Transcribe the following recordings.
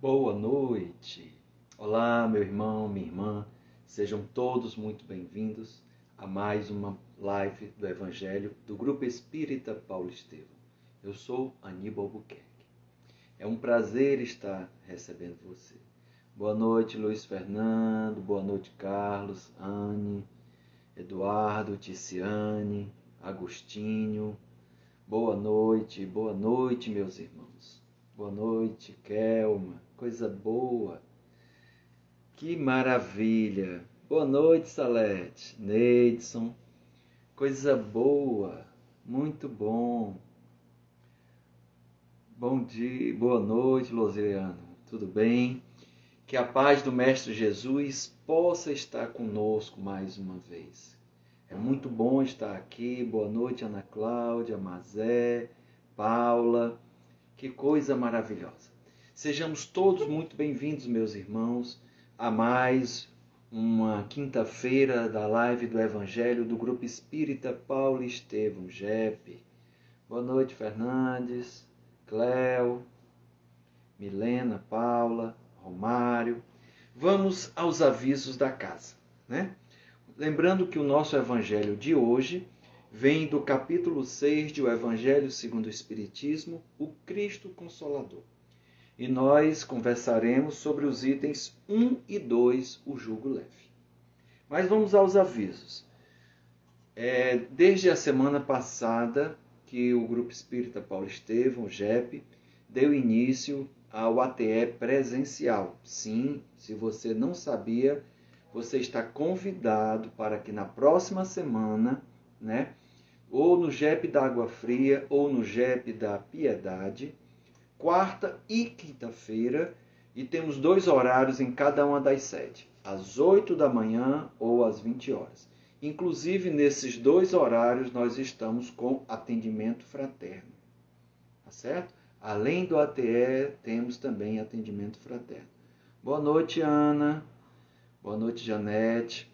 Boa noite! Olá, meu irmão, minha irmã, sejam todos muito bem-vindos a mais uma live do Evangelho do Grupo Espírita Paulo Estevão. Eu sou Aníbal Albuquerque. É um prazer estar recebendo você. Boa noite, Luiz Fernando, boa noite, Carlos, Anne, Eduardo, Ticiane, Agostinho. Boa noite, meus irmãos. Boa noite, Kelma. Coisa boa. Que maravilha. Boa noite, Salete. Neidson. Coisa boa. Muito bom. Bom dia, boa noite, Losiano. Tudo bem? Que a paz do Mestre Jesus possa estar conosco mais uma vez. É muito bom estar aqui. Boa noite, Ana Cláudia, Mazé, Paula. Que coisa maravilhosa. Sejamos todos muito bem-vindos, meus irmãos, a mais uma quinta-feira da live do Evangelho do Grupo Espírita Paulo Estevão, GEP. Boa noite, Fernandes, Cléo, Milena, Paula, Romário. Vamos aos avisos da casa, né? Lembrando que o nosso Evangelho de hoje vem do capítulo 6 do Evangelho segundo o Espiritismo, o Cristo Consolador. E nós conversaremos sobre os itens 1 e 2, o jugo leve. Mas vamos aos avisos. Desde a semana passada que o Grupo Espírita Paulo Estevão, o GEP, deu início ao ATE presencial. Sim, se você não sabia, você está convidado para que na próxima semana, né, ou no GEP da Água Fria, ou no GEP da Piedade, quarta e quinta-feira, e temos 2 horários em cada uma das sedes, às 8 da manhã ou às 20 horas. Inclusive, nesses 2 horários, nós estamos com atendimento fraterno. Tá certo? Além do ATE, temos também atendimento fraterno. Boa noite, Ana. Boa noite, Janete.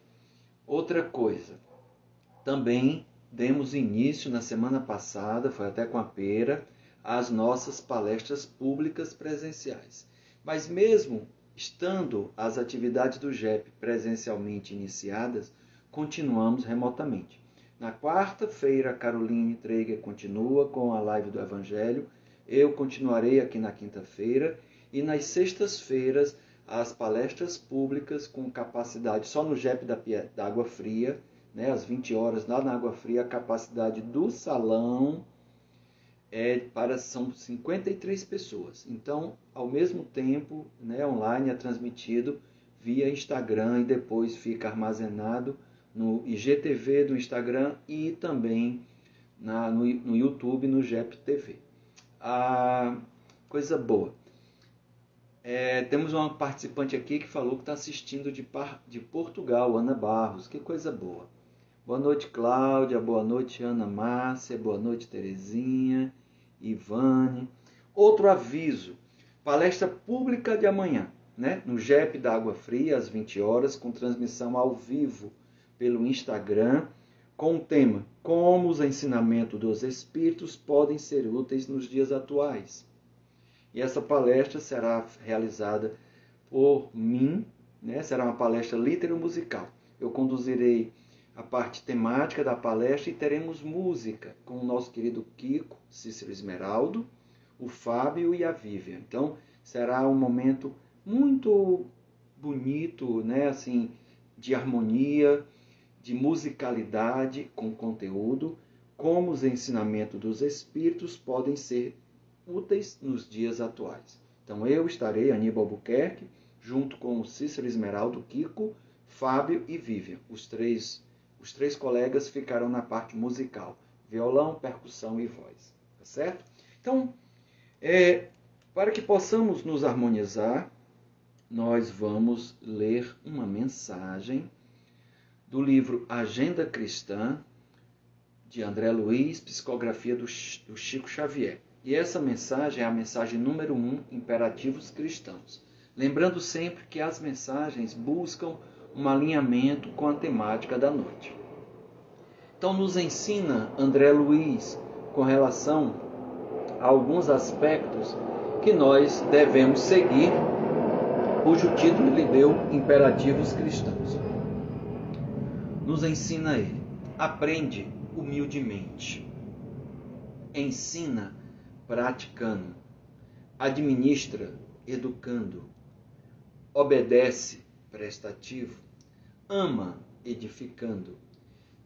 Outra coisa, também demos início na semana passada, foi até com a Pera, às nossas palestras públicas presenciais. Mas mesmo estando as atividades do GEP presencialmente iniciadas, continuamos remotamente. Na quarta-feira, a Caroline Traeger continua com a live do Evangelho, eu continuarei aqui na quinta-feira, e nas sextas-feiras, as palestras públicas com capacidade só no GEP da Água Fria, né, às 20 horas lá na Água Fria, a capacidade do salão são 53 pessoas. Então, ao mesmo tempo, né, online é transmitido via Instagram e depois fica armazenado no IGTV do Instagram e também no YouTube, no GEP TV. Coisa boa. Temos uma participante aqui que falou que está assistindo de Portugal, Ana Barros. Que coisa boa. Boa noite, Cláudia. Boa noite, Ana Márcia. Boa noite, Terezinha, Ivane. Outro aviso. Palestra pública de amanhã, né? No GEP da Água Fria, às 20 horas, com transmissão ao vivo pelo Instagram, com o tema Como os ensinamentos dos Espíritos podem ser úteis nos dias atuais. E essa palestra será realizada por mim, né? Será uma palestra litero-musical. Eu conduzirei a parte temática da palestra e teremos música com o nosso querido Kiko, Cícero Esmeraldo, o Fábio e a Vivian. Então, será um momento muito bonito, né? Assim, de harmonia, de musicalidade com conteúdo, como os ensinamentos dos Espíritos podem ser úteis nos dias atuais. Então eu estarei, Aníbal Albuquerque, junto com o Cícero Esmeraldo, Kiko, Fábio e Vivian. Os três colegas ficarão na parte musical, violão, percussão e voz. Tá certo? Então, para que possamos nos harmonizar, nós vamos ler uma mensagem do livro Agenda Cristã, de André Luiz, psicografia do Chico Xavier. E essa mensagem é a mensagem número 1, Imperativos Cristãos. Lembrando sempre que as mensagens buscam um alinhamento com a temática da noite. Então nos ensina André Luiz com relação a alguns aspectos que nós devemos seguir, cujo título lhe deu Imperativos Cristãos. Nos ensina ele: aprende humildemente, ensina praticando, administra educando, obedece prestativo, ama edificando,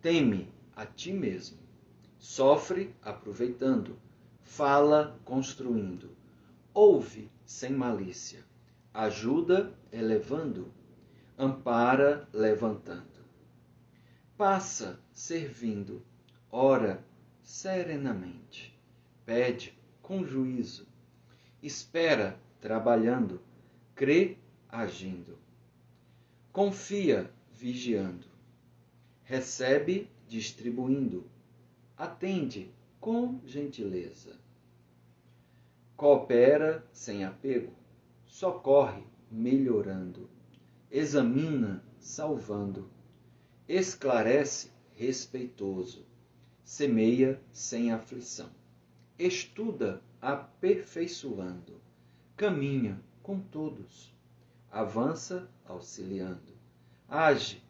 teme a ti mesmo, sofre aproveitando, fala construindo, ouve sem malícia, ajuda elevando, ampara levantando, passa servindo, ora serenamente, pede com juízo, espera trabalhando, crê agindo, confia vigiando, recebe distribuindo, atende com gentileza, coopera sem apego, socorre melhorando, examina salvando, esclarece respeitoso, semeia sem aflição, estuda aperfeiçoando, caminha com todos, avança auxiliando, age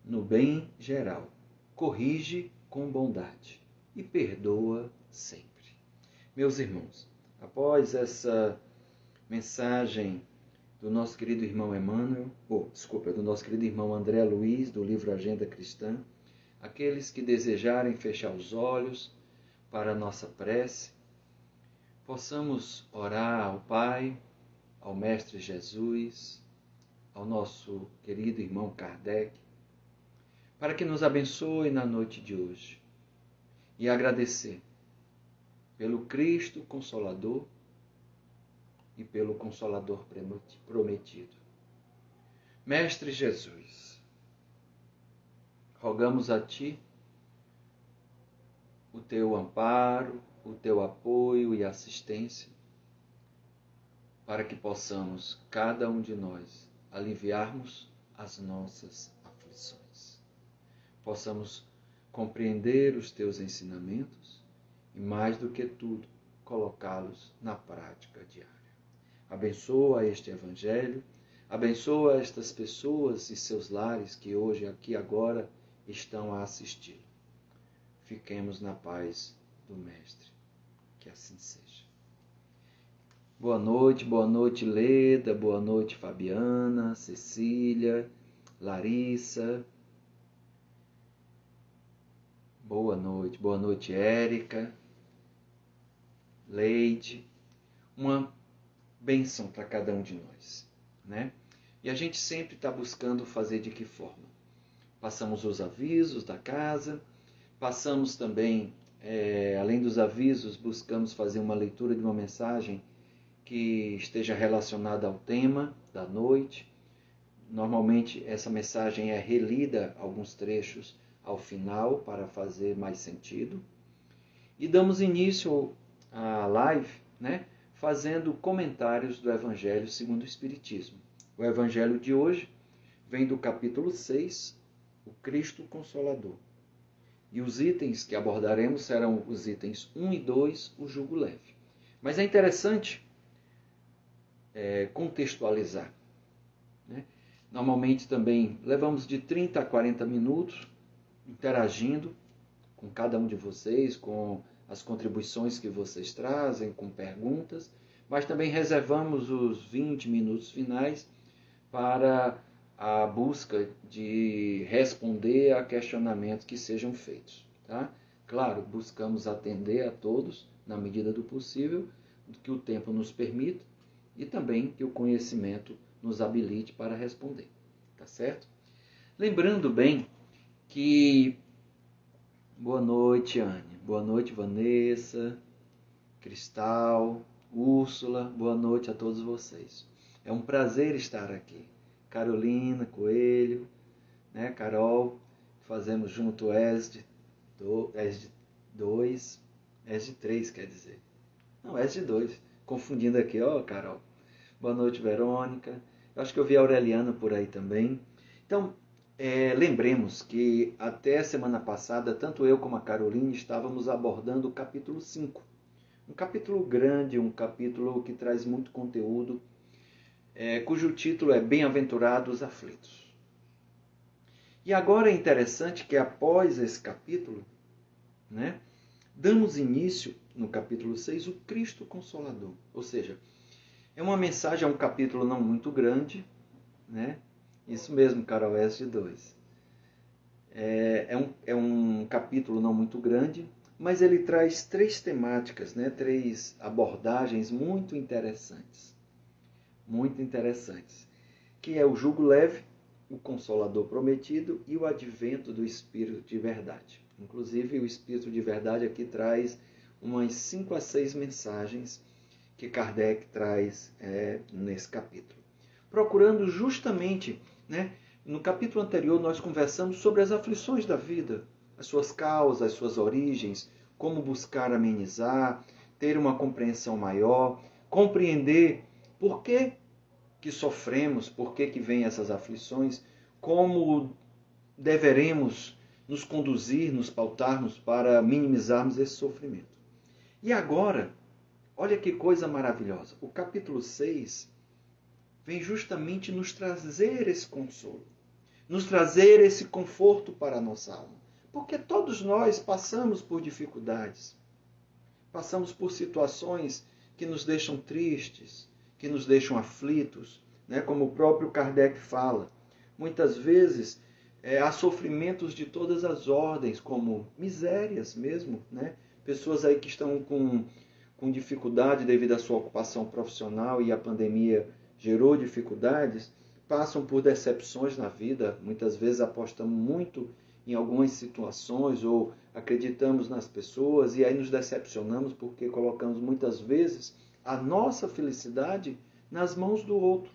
no bem geral, corrige com bondade e perdoa sempre. Meus irmãos, após essa mensagem do nosso querido irmão do nosso querido irmão André Luiz, do livro Agenda Cristã, aqueles que desejarem fechar os olhos para a nossa prece, possamos orar ao Pai, ao Mestre Jesus, ao nosso querido irmão Kardec, para que nos abençoe na noite de hoje e agradecer pelo Cristo Consolador e pelo Consolador prometido. Mestre Jesus, rogamos a Ti o Teu amparo, o Teu apoio e assistência, para que possamos, cada um de nós, aliviarmos as nossas aflições. Possamos compreender os Teus ensinamentos e, mais do que tudo, colocá-los na prática diária. Abençoa este Evangelho, abençoa estas pessoas e seus lares que hoje, aqui, agora, estão a assisti-lo. Fiquemos na paz do Mestre. Que assim seja. Boa noite Leda, boa noite Fabiana, Cecília, Larissa. Boa noite Érica, Leide. Uma bênção para cada um de nós, né? E a gente sempre está buscando fazer de que forma? Passamos os avisos da casa, passamos também, além dos avisos, buscamos fazer uma leitura de uma mensagem que esteja relacionada ao tema da noite. Normalmente essa mensagem é relida, alguns trechos, ao final, para fazer mais sentido. E damos início à live, né, fazendo comentários do Evangelho segundo o Espiritismo. O Evangelho de hoje vem do capítulo 6, o Cristo Consolador. E os itens que abordaremos serão os itens 1 e 2, o jugo leve. Mas é interessante contextualizar, né? Normalmente também levamos de 30 a 40 minutos interagindo com cada um de vocês, com as contribuições que vocês trazem, com perguntas, mas também reservamos os 20 minutos finais para a busca de responder a questionamentos que sejam feitos, tá? Claro, buscamos atender a todos na medida do possível, que o tempo nos permita e também que o conhecimento nos habilite para responder, tá certo? Lembrando bem que... Boa noite, Anne. Boa noite, Vanessa, Cristal, Úrsula. Boa noite a todos vocês. É um prazer estar aqui. Carolina, Coelho, né, Carol, fazemos junto ESD 2, ESD 3, quer dizer. Não, ESD 2. Confundindo aqui, ó, Carol. Boa noite, Verônica. Eu acho que eu vi a Aureliana por aí também. Então, lembremos que até semana passada, tanto eu como a Carolina estávamos abordando o capítulo 5, Um capítulo grande, um capítulo que traz muito conteúdo, cujo título é Bem-aventurados aflitos. E agora é interessante que após esse capítulo, né, damos início, no capítulo 6, o Cristo Consolador. Ou seja, é uma mensagem, é um capítulo não muito grande, né? Isso mesmo, Carol, S2. É um capítulo não muito grande, mas ele traz 3 temáticas, né? 3 abordagens muito interessantes. Muito interessantes. Que é o jugo leve, o Consolador prometido e o advento do Espírito de verdade. Inclusive, o Espírito de verdade aqui traz umas 5 a 6 mensagens que Kardec traz nesse capítulo. Procurando justamente, né, no capítulo anterior nós conversamos sobre as aflições da vida, as suas causas, as suas origens, como buscar amenizar, ter uma compreensão maior, compreender por que sofremos, por que vêm essas aflições, como deveremos nos conduzir, nos pautarmos para minimizarmos esse sofrimento. E agora, olha que coisa maravilhosa, o capítulo 6 vem justamente nos trazer esse consolo, nos trazer esse conforto para a nossa alma. Porque todos nós passamos por dificuldades, passamos por situações que nos deixam tristes, que nos deixam aflitos, né? Como o próprio Kardec fala. Muitas vezes há sofrimentos de todas as ordens, como misérias mesmo, né? Pessoas aí que estão com dificuldade devido à sua ocupação profissional e a pandemia gerou dificuldades, passam por decepções na vida, muitas vezes apostamos muito em algumas situações ou acreditamos nas pessoas e aí nos decepcionamos porque colocamos muitas vezes a nossa felicidade nas mãos do outro.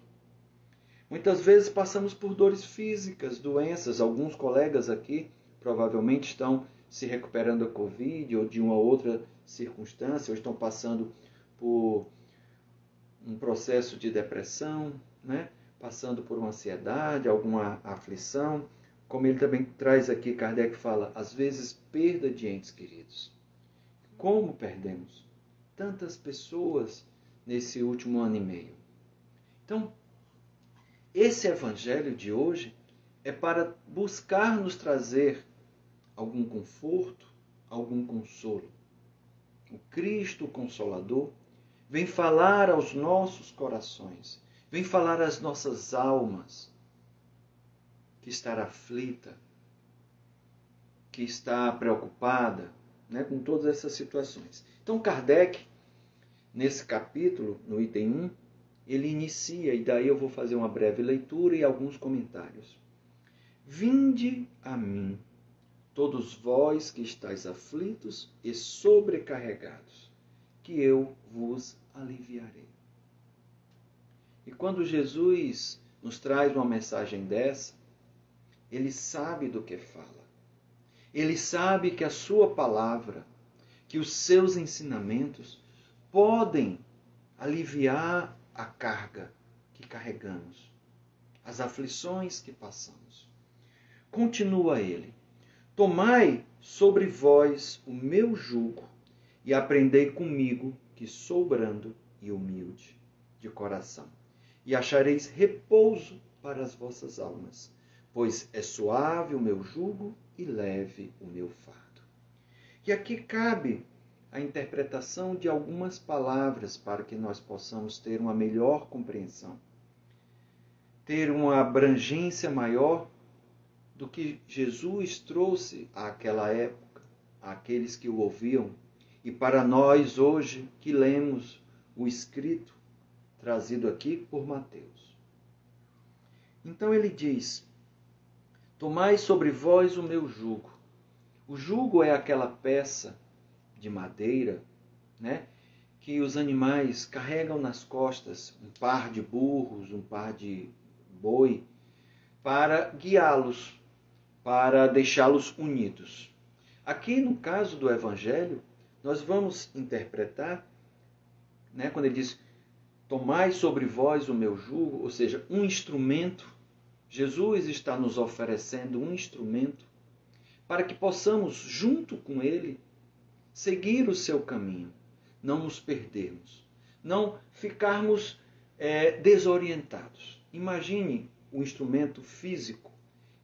Muitas vezes passamos por dores físicas, doenças. Alguns colegas aqui provavelmente estão se recuperando da Covid ou de uma outra circunstância, ou estão passando por um processo de depressão, né? Passando por uma ansiedade, alguma aflição. Como ele também traz aqui, Kardec fala, às vezes perda de entes queridos. Como perdemos tantas pessoas nesse último ano e meio? Então, esse evangelho de hoje é para buscar nos trazer algum conforto, algum consolo. O Cristo Consolador vem falar aos nossos corações, vem falar às nossas almas, que está aflita, que está preocupada, né, com todas essas situações. Então, Kardec, nesse capítulo, no item 1, ele inicia, e daí eu vou fazer uma breve leitura e alguns comentários. Vinde a mim, todos vós que estáis aflitos e sobrecarregados, que eu vos aliviarei. E quando Jesus nos traz uma mensagem dessa, ele sabe do que fala. Ele sabe que a sua palavra, que os seus ensinamentos podem aliviar a carga que carregamos, as aflições que passamos. Continua ele: tomai sobre vós o meu jugo e aprendei comigo, que sou brando e humilde de coração, e achareis repouso para as vossas almas, pois é suave o meu jugo e leve o meu fardo. E aqui cabe a interpretação de algumas palavras para que nós possamos ter uma melhor compreensão, ter uma abrangência maior do que Jesus trouxe àquela época, àqueles que o ouviam, e para nós hoje que lemos o escrito trazido aqui por Mateus. Então ele diz: tomai sobre vós o meu jugo. O jugo é aquela peça de madeira, né, que os animais carregam nas costas, um par de burros, um par de boi, para guiá-los, para deixá-los unidos. Aqui no caso do Evangelho, nós vamos interpretar, né, quando ele diz, tomai sobre vós o meu jugo, ou seja, um instrumento. Jesus está nos oferecendo um instrumento para que possamos, junto com ele, seguir o seu caminho. não nos perdermos, não ficarmos desorientados. Imagine o instrumento físico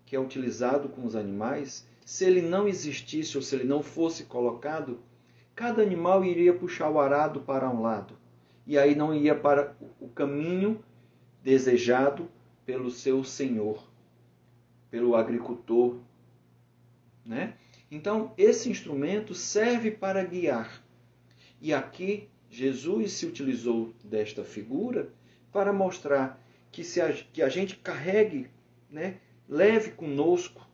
que é utilizado com os animais. Se ele não existisse ou se ele não fosse colocado, cada animal iria puxar o arado para um lado e aí não ia para o caminho desejado pelo seu senhor, pelo agricultor, né? Então, esse instrumento serve para guiar. E aqui, Jesus se utilizou desta figura para mostrar que a gente carregue, né, leve conosco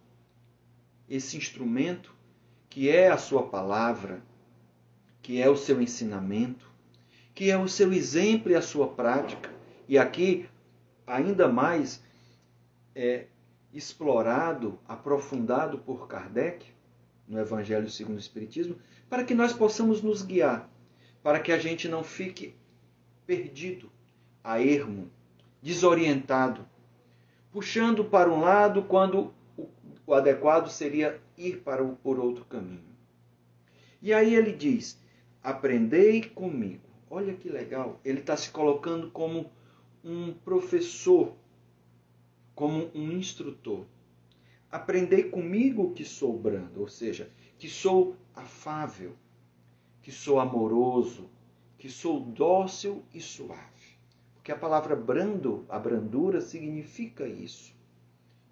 esse instrumento que é a sua palavra, que é o seu ensinamento, que é o seu exemplo e a sua prática. E aqui, ainda mais explorado, aprofundado por Kardec, no Evangelho segundo o Espiritismo, para que nós possamos nos guiar, para que a gente não fique perdido, a ermo, desorientado, puxando para um lado quando o adequado seria ir por outro caminho. E aí ele diz, aprendei comigo. Olha que legal, ele está se colocando como um professor, como um instrutor. Aprendei comigo que sou brando, ou seja, que sou afável, que sou amoroso, que sou dócil e suave. Porque a palavra brando, a brandura, significa isso.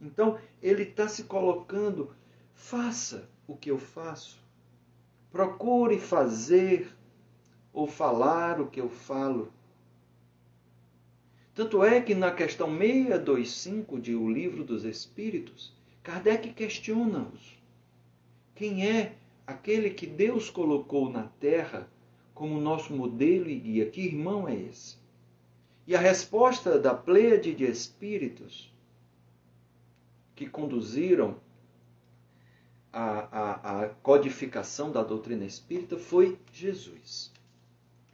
Então, ele está se colocando, faça o que eu faço. Procure fazer ou falar o que eu falo. Tanto é que na questão 625 de O Livro dos Espíritos, Kardec questiona-os. Quem é aquele que Deus colocou na Terra como nosso modelo e guia? Que irmão é esse? E a resposta da pleiade de espíritos que conduziram a codificação da doutrina espírita foi Jesus.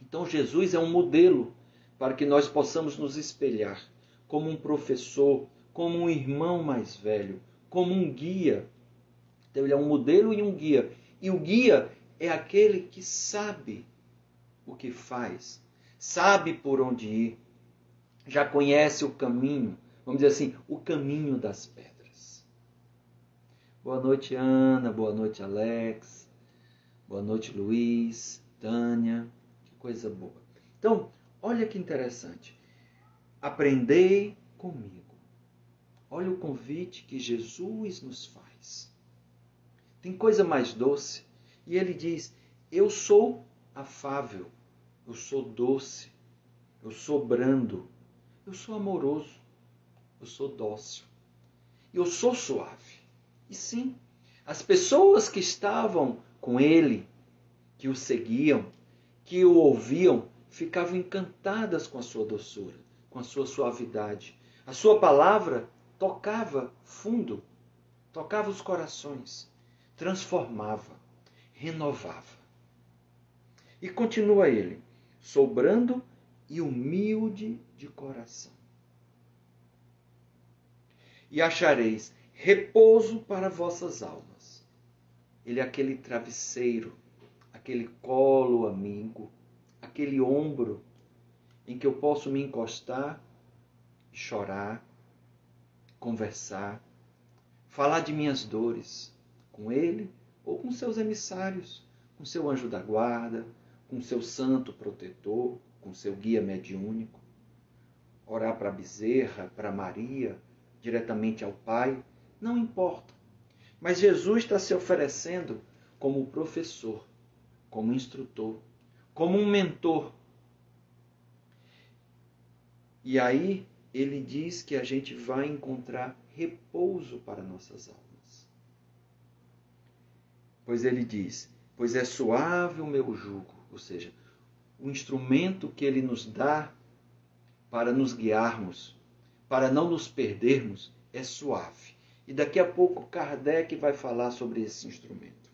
Então Jesus é um modelo para que nós possamos nos espelhar como um professor, como um irmão mais velho, como um guia. Então ele é um modelo e um guia. E o guia é aquele que sabe o que faz, sabe por onde ir, já conhece o caminho, vamos dizer assim, o caminho das pedras. Boa noite, Ana, boa noite, Alex, boa noite, Luiz, Tânia, que coisa boa. Então, olha que interessante, aprendei comigo. Olha o convite que Jesus nos faz. Tem coisa mais doce. E ele diz, eu sou afável, eu sou doce, eu sou brando, eu sou amoroso, eu sou dócil, eu sou suave. E sim, as pessoas que estavam com ele, que o seguiam, que o ouviam, ficavam encantadas com a sua doçura, com a sua suavidade. A sua palavra tocava fundo, tocava os corações, transformava, renovava. E continua ele, sou brando e humilde de coração. E achareis repouso para vossas almas. Ele é aquele travesseiro, aquele colo amigo, aquele ombro em que eu posso me encostar e chorar, conversar, falar de minhas dores com ele ou com seus emissários, com seu anjo da guarda, com seu santo protetor, com seu guia mediúnico. Orar para a Bezerra, para Maria, diretamente ao Pai, não importa. Mas Jesus está se oferecendo como professor, como instrutor, como um mentor. E aí ele diz que a gente vai encontrar repouso para nossas almas. Pois ele diz, pois é suave o meu jugo, ou seja, o instrumento que ele nos dá para nos guiarmos, para não nos perdermos, é suave. E daqui a pouco Kardec vai falar sobre esse instrumento.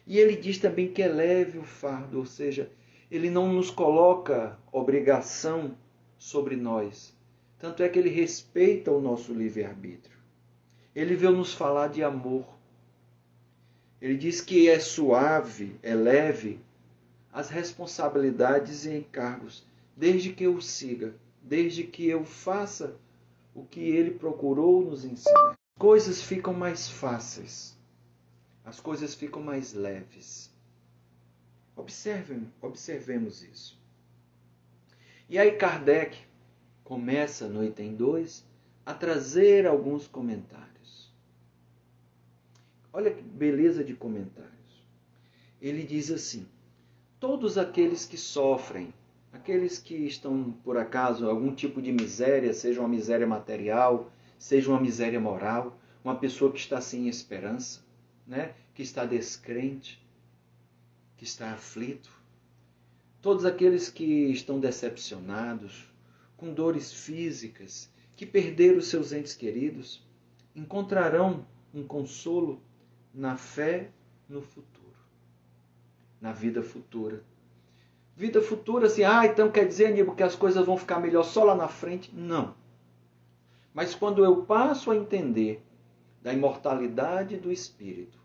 E ele diz também que é leve o fardo, ou seja, ele não nos coloca obrigação sobre nós. Tanto é que ele respeita o nosso livre-arbítrio. Ele veio nos falar de amor. Ele diz que é suave, é leve as responsabilidades e encargos, desde que eu o siga, desde que eu faça o que ele procurou nos ensinar. As coisas ficam mais fáceis, as coisas ficam mais leves. Observemos isso. E aí Kardec começa no item 2 a trazer alguns comentários. Olha que beleza de comentários. Ele diz assim: todos aqueles que sofrem, aqueles que estão, por acaso, algum tipo de miséria, seja uma miséria material, seja uma miséria moral, uma pessoa que está sem esperança, né? Que está descrente, que está aflito, todos aqueles que estão decepcionados, com dores físicas, que perderam seus entes queridos, encontrarão um consolo na fé no futuro, na vida futura. Vida futura, assim, então quer dizer, Aníbal, que as coisas vão ficar melhor só lá na frente? Não. Mas quando eu passo a entender da imortalidade do espírito,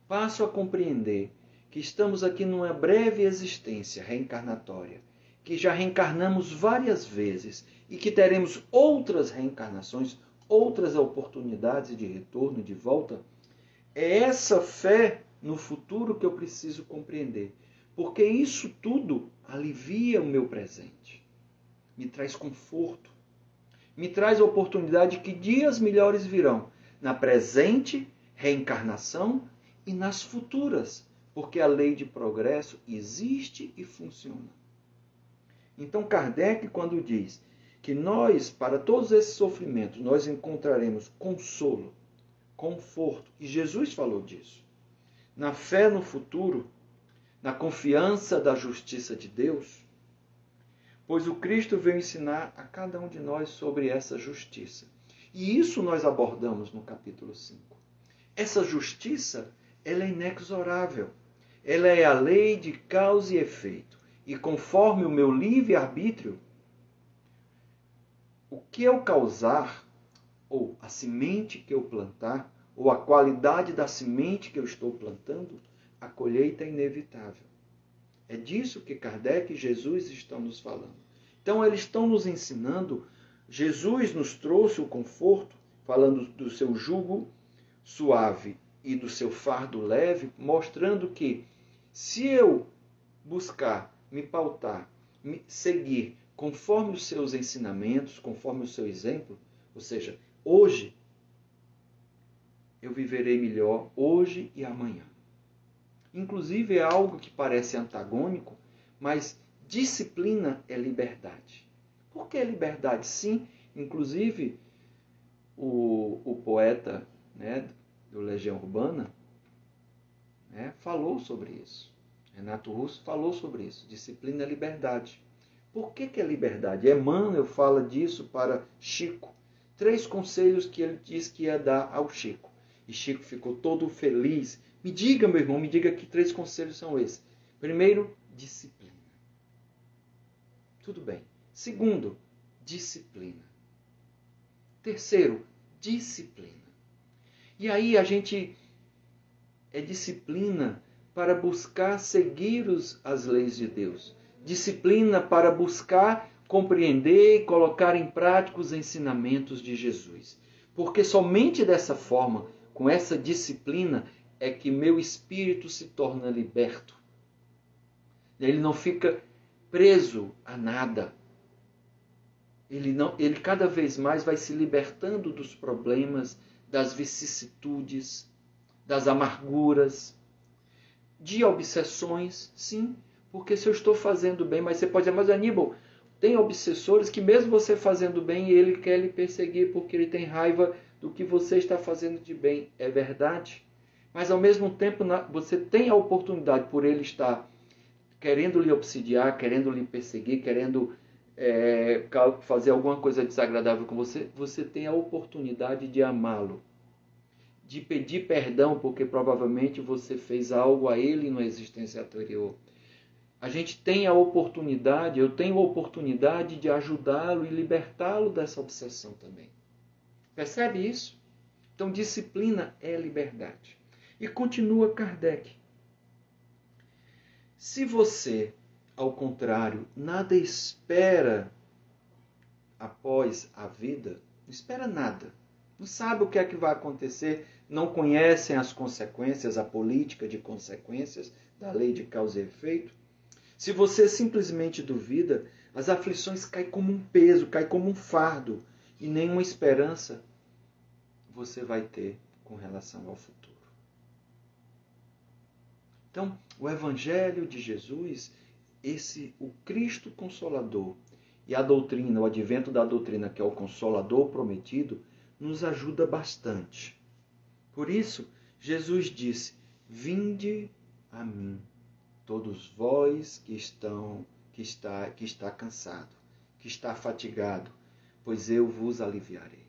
passo a compreender que estamos aqui numa breve existência reencarnatória, que já reencarnamos várias vezes e que teremos outras reencarnações, outras oportunidades de retorno, de volta, é essa fé no futuro que eu preciso compreender. Porque isso tudo alivia o meu presente, me traz conforto, me traz a oportunidade que dias melhores virão na presente reencarnação e nas futuras, porque a lei de progresso existe e funciona. Então Kardec, quando diz que nós, para todos esses sofrimentos, nós encontraremos consolo, conforto, e Jesus falou disso, na fé no futuro, na confiança da justiça de Deus, pois o Cristo veio ensinar a cada um de nós sobre essa justiça. E isso nós abordamos no capítulo 5. Essa justiça, ela é inexorável. Ela é a lei de causa e efeito. E conforme o meu livre-arbítrio, o que eu causar, ou a semente que eu plantar, ou a qualidade da semente que eu estou plantando, a colheita é inevitável. É disso que Kardec e Jesus estão nos falando. Então, eles estão nos ensinando. Jesus nos trouxe o conforto, falando do seu jugo suave e do seu fardo leve, mostrando que se eu buscar, me pautar, me seguir conforme os seus ensinamentos, conforme o seu exemplo, ou seja, hoje eu viverei melhor, hoje e amanhã. Inclusive é algo que parece antagônico, mas disciplina é liberdade. Por que liberdade? Sim, inclusive o poeta, né, do Legião Urbana, né, falou sobre isso. Renato Russo falou sobre isso. Disciplina é liberdade. Por que é liberdade? Emmanuel fala disso para Chico. 3 conselhos que ele disse que ia dar ao Chico. E Chico ficou todo feliz. Me diga, meu irmão, me diga que 3 conselhos são esses. Primeiro, disciplina. Tudo bem. Segundo, disciplina. Terceiro, disciplina. E aí a gente é disciplina para buscar seguir as leis de Deus. Disciplina para buscar compreender e colocar em prática os ensinamentos de Jesus. Porque somente dessa forma, com essa disciplina, é que meu espírito se torna liberto. Ele não fica preso a nada. Ele cada vez mais vai se libertando dos problemas, das vicissitudes, das amarguras, de obsessões, sim, porque se eu estou fazendo bem, mas você pode dizer, mas Aníbal, tem obsessores que mesmo você fazendo bem, ele quer lhe perseguir porque ele tem raiva do que você está fazendo de bem. É verdade. Mas ao mesmo tempo você tem a oportunidade, por ele estar querendo lhe obsidiar, querendo lhe perseguir, querendo fazer alguma coisa desagradável com você, você tem a oportunidade de amá-lo, de pedir perdão, porque provavelmente você fez algo a ele na existência anterior. A gente tem a oportunidade, eu tenho a oportunidade de ajudá-lo e libertá-lo dessa obsessão também. Percebe isso? Então, disciplina é liberdade. E continua Kardec. Se você, ao contrário, nada espera após a vida, não espera nada, não sabe o que é que vai acontecer, não conhecem as consequências, a política de consequências da lei de causa e efeito, se você simplesmente duvida, as aflições caem como um peso, caem como um fardo, e nenhuma esperança você vai ter com relação ao futuro. Então, o Evangelho de Jesus, o Cristo Consolador e a doutrina, o advento da doutrina, que é o Consolador prometido, nos ajuda bastante. Por isso, Jesus disse: vinde a mim, todos vós que está cansado, que está fatigado, pois eu vos aliviarei.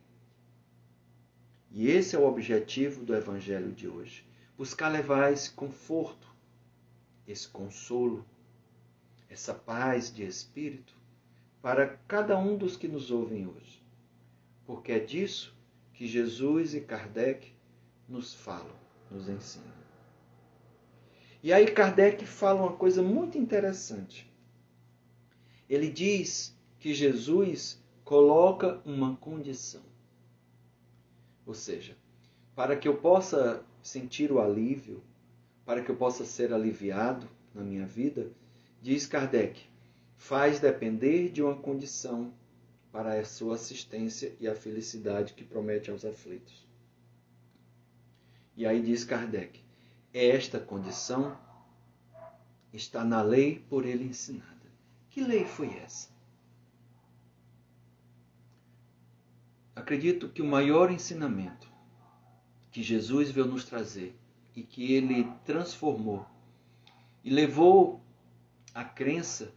E esse é o objetivo do Evangelho de hoje. Buscar levar esse conforto, esse consolo, essa paz de espírito para cada um dos que nos ouvem hoje. Porque é disso que Jesus e Kardec nos falam, nos ensinam. E aí Kardec fala uma coisa muito interessante. Ele diz que Jesus coloca uma condição. Ou seja, para que eu possa sentir o alívio, para que eu possa ser aliviado na minha vida, diz Kardec, faz depender de uma condição para a sua assistência e a felicidade que promete aos aflitos. E aí diz Kardec, esta condição está na lei por ele ensinada. Que lei foi essa? Acredito que o maior ensinamento que Jesus veio nos trazer e que ele transformou e levou a crença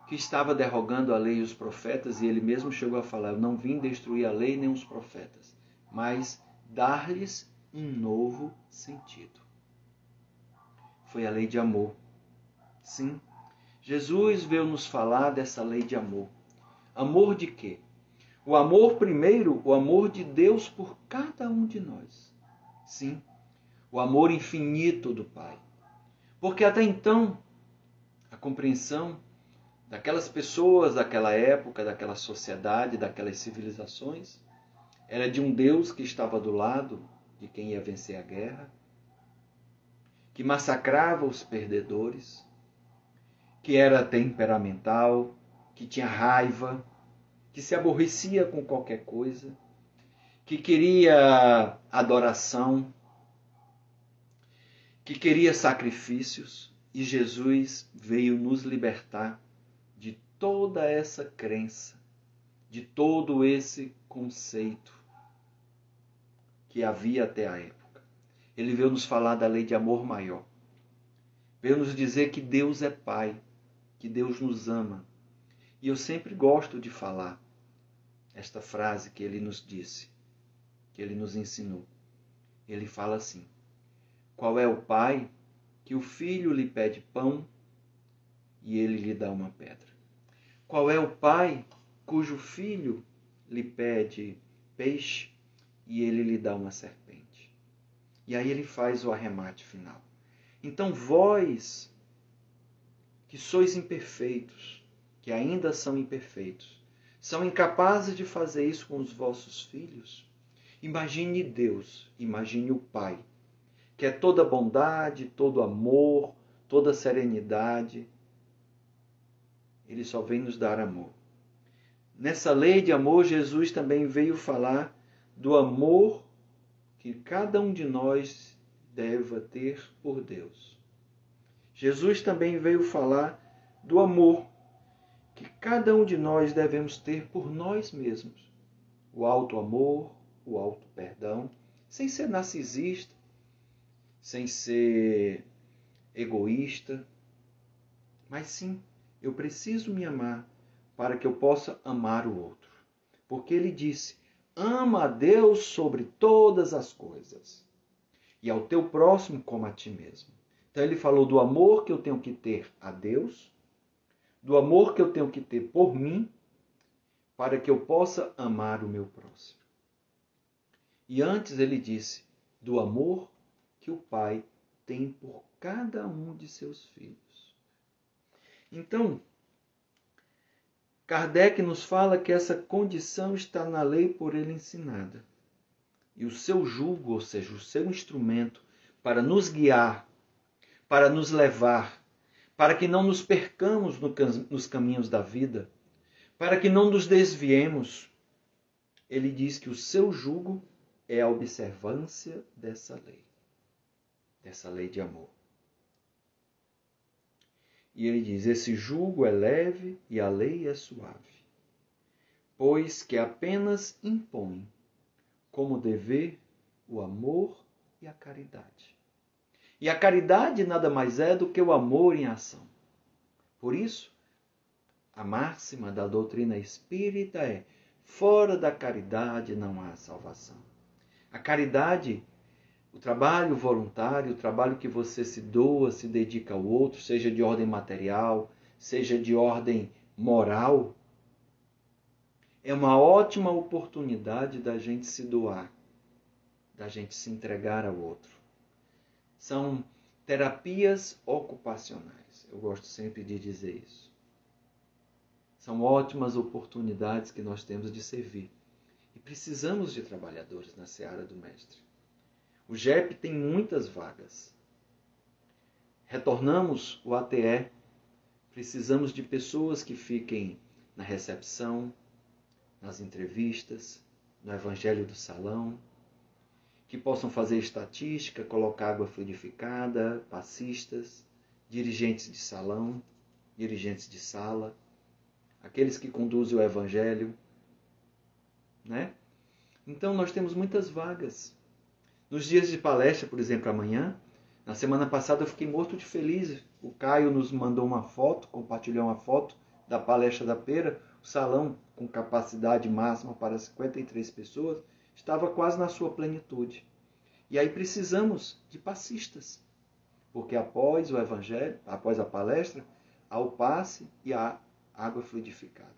que estava derrogando a lei e os profetas, e ele mesmo chegou a falar, eu não vim destruir a lei nem os profetas, mas dar-lhes um novo sentido. Foi a lei de amor. Sim, Jesus veio nos falar dessa lei de amor. Amor de quê? O amor primeiro, o amor de Deus por cada um de nós. Sim, o amor infinito do Pai. Porque até então, a compreensão daquelas pessoas daquela época, daquela sociedade, daquelas civilizações, era de um Deus que estava do lado de quem ia vencer a guerra, que massacrava os perdedores, que era temperamental, que tinha raiva, que se aborrecia com qualquer coisa, que queria adoração, que queria sacrifícios, e Jesus veio nos libertar de toda essa crença, de todo esse conceito que havia até a época. Ele veio nos falar da lei de amor maior. Veio nos dizer que Deus é Pai, que Deus nos ama. E eu sempre gosto de falar esta frase que ele nos disse, que ele nos ensinou. Ele fala assim, qual é o pai que o filho lhe pede pão e ele lhe dá uma pedra? Qual é o pai cujo filho lhe pede peixe e ele lhe dá uma serpente? E aí ele faz o arremate final. Então vós, que sois imperfeitos, que ainda são imperfeitos, são incapazes de fazer isso com os vossos filhos? Imagine Deus, imagine o Pai, que é toda bondade, todo amor, toda serenidade. Ele só vem nos dar amor. Nessa lei de amor, Jesus também veio falar do amor que cada um de nós deva ter por Deus. Jesus também veio falar do amor que cada um de nós devemos ter por nós mesmos. O alto amor, o alto perdão, sem ser narcisista, sem ser egoísta, mas sim, eu preciso me amar para que eu possa amar o outro. Porque ele disse, ama a Deus sobre todas as coisas e ao teu próximo como a ti mesmo. Então ele falou do amor que eu tenho que ter a Deus, do amor que eu tenho que ter por mim, para que eu possa amar o meu próximo. E antes ele disse do amor que o Pai tem por cada um de seus filhos. Então, Kardec nos fala que essa condição está na lei por ele ensinada. E o seu jugo, ou seja, o seu instrumento para nos guiar, para nos levar, para que não nos percamos nos caminhos da vida, para que não nos desviemos, ele diz que o seu jugo é a observância dessa lei de amor. E ele diz, esse jugo é leve e a lei é suave, pois que apenas impõe como dever o amor e a caridade. E a caridade nada mais é do que o amor em ação. Por isso, a máxima da doutrina espírita é: fora da caridade não há salvação. A caridade, o trabalho voluntário, o trabalho que você se doa, se dedica ao outro, seja de ordem material, seja de ordem moral, é uma ótima oportunidade da gente se doar, da gente se entregar ao outro. São terapias ocupacionais. Eu gosto sempre de dizer isso. São ótimas oportunidades que nós temos de servir. E precisamos de trabalhadores na seara do Mestre. O GEP tem muitas vagas. Retornamos o ATE. Precisamos de pessoas que fiquem na recepção, nas entrevistas, no Evangelho do Salão, que possam fazer estatística, colocar água fluidificada, passistas, dirigentes de salão, dirigentes de sala, aqueles que conduzem o Evangelho, né? Então nós temos muitas vagas. Nos dias de palestra, por exemplo, amanhã, na semana passada eu fiquei morto de feliz. O Caio nos mandou uma foto, compartilhou uma foto da palestra da Pera. O salão, com capacidade máxima para 53 pessoas, estava quase na sua plenitude. E aí precisamos de passistas, porque após o Evangelho, após a palestra, há o passe e a água fluidificada.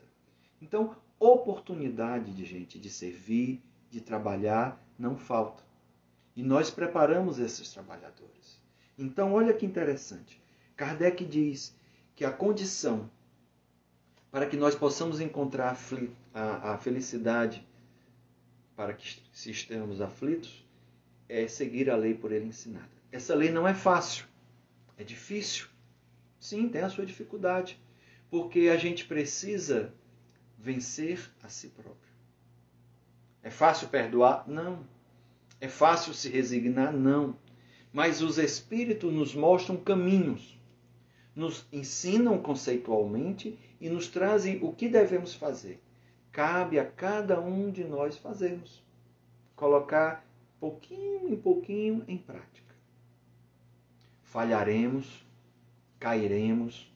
Então, oportunidade de gente de servir, de trabalhar, não falta. E nós preparamos esses trabalhadores. Então, olha que interessante. Kardec diz que a condição para que nós possamos encontrar a felicidade, para que se estejamos aflitos, é seguir a lei por ele ensinada. Essa lei não é fácil, é difícil. Sim, tem a sua dificuldade, porque a gente precisa vencer a si próprio. É fácil perdoar? Não. É fácil se resignar? Não. Mas os Espíritos nos mostram caminhos, nos ensinam conceitualmente e nos trazem o que devemos fazer. Cabe a cada um de nós fazermos. Colocar pouquinho em pouquinho em prática. Falharemos, cairemos,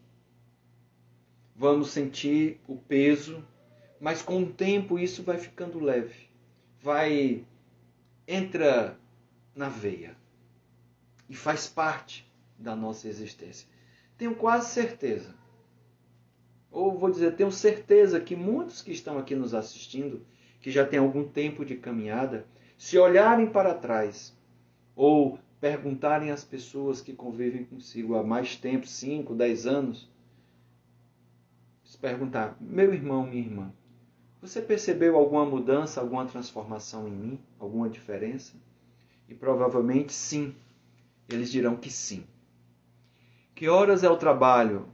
vamos sentir o peso, mas com o tempo isso vai ficando leve. Entra na veia e faz parte da nossa existência. Tenho quase certeza, ou vou dizer, tenho certeza que muitos que estão aqui nos assistindo, que já têm algum tempo de caminhada, se olharem para trás ou perguntarem às pessoas que convivem consigo há mais tempo, 5, 10 anos, se perguntar: meu irmão, minha irmã, você percebeu alguma mudança, alguma transformação em mim? Alguma diferença? E provavelmente sim. Eles dirão que sim. Que horas é o trabalho?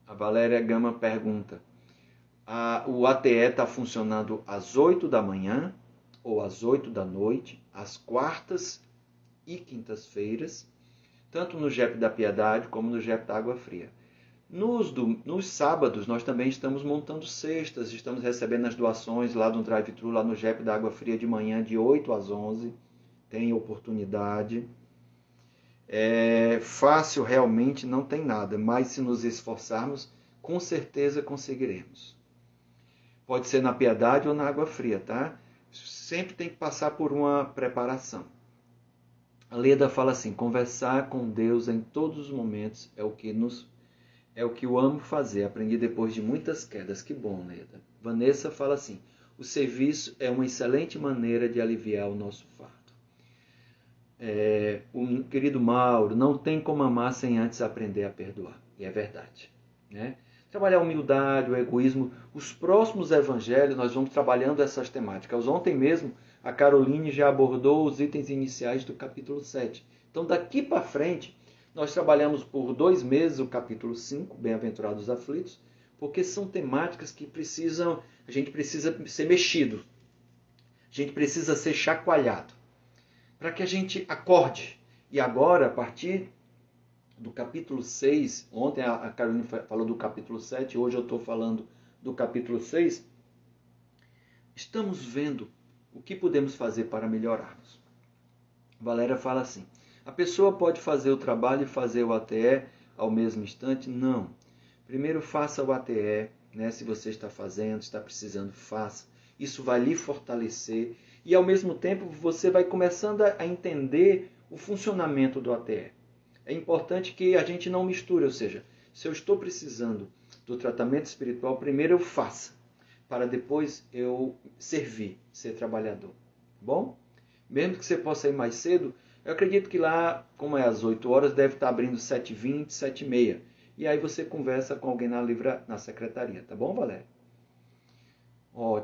A Valéria Gama pergunta. O ATE está funcionando às 8 da manhã ou às 8 da noite, às quartas e quintas-feiras, tanto no GEP da Piedade como no GEP da Água Fria. Nos sábados, nós também estamos montando cestas, estamos recebendo as doações lá no drive-thru, lá no GEP da Água Fria de manhã, de 8 às 11. Tem oportunidade. É fácil, realmente não tem nada, mas se nos esforçarmos, com certeza conseguiremos. Pode ser na Piedade ou na Água Fria, tá? Sempre tem que passar por uma preparação. A Leda fala assim: conversar com Deus em todos os momentos é o que eu amo fazer. Aprendi depois de muitas quedas. Que bom, Leda. Vanessa fala assim: o serviço é uma excelente maneira de aliviar o nosso fardo. O querido Mauro, não tem como amar sem antes aprender a perdoar. E é verdade. né? Trabalhar a humildade, o egoísmo. Os próximos evangelhos nós vamos trabalhando essas temáticas. Ontem mesmo a Caroline já abordou os itens iniciais do capítulo 7. Então daqui para frente nós trabalhamos por 2 meses o capítulo 5, Bem-aventurados os aflitos, porque são temáticas que a gente precisa ser mexido. A gente precisa ser chacoalhado. Para que a gente acorde. E agora, a partir do capítulo 6, ontem a Caroline falou do capítulo 7, hoje eu estou falando do capítulo 6, estamos vendo o que podemos fazer para melhorarmos. Valéria fala assim, a pessoa pode fazer o trabalho e fazer o ATE ao mesmo instante? Não. Primeiro faça o ATE, né? Se você está fazendo, está precisando, faça. Isso vai lhe fortalecer e ao mesmo tempo você vai começando a entender o funcionamento do ATE. É importante que a gente não misture, ou seja, se eu estou precisando do tratamento espiritual, primeiro eu faça, para depois eu servir, ser trabalhador. Bom? Mesmo que você possa ir mais cedo, eu acredito que lá, como é às 8 horas, deve estar abrindo 7h20, 7h30. E aí você conversa com alguém na secretaria, tá bom, Valéria?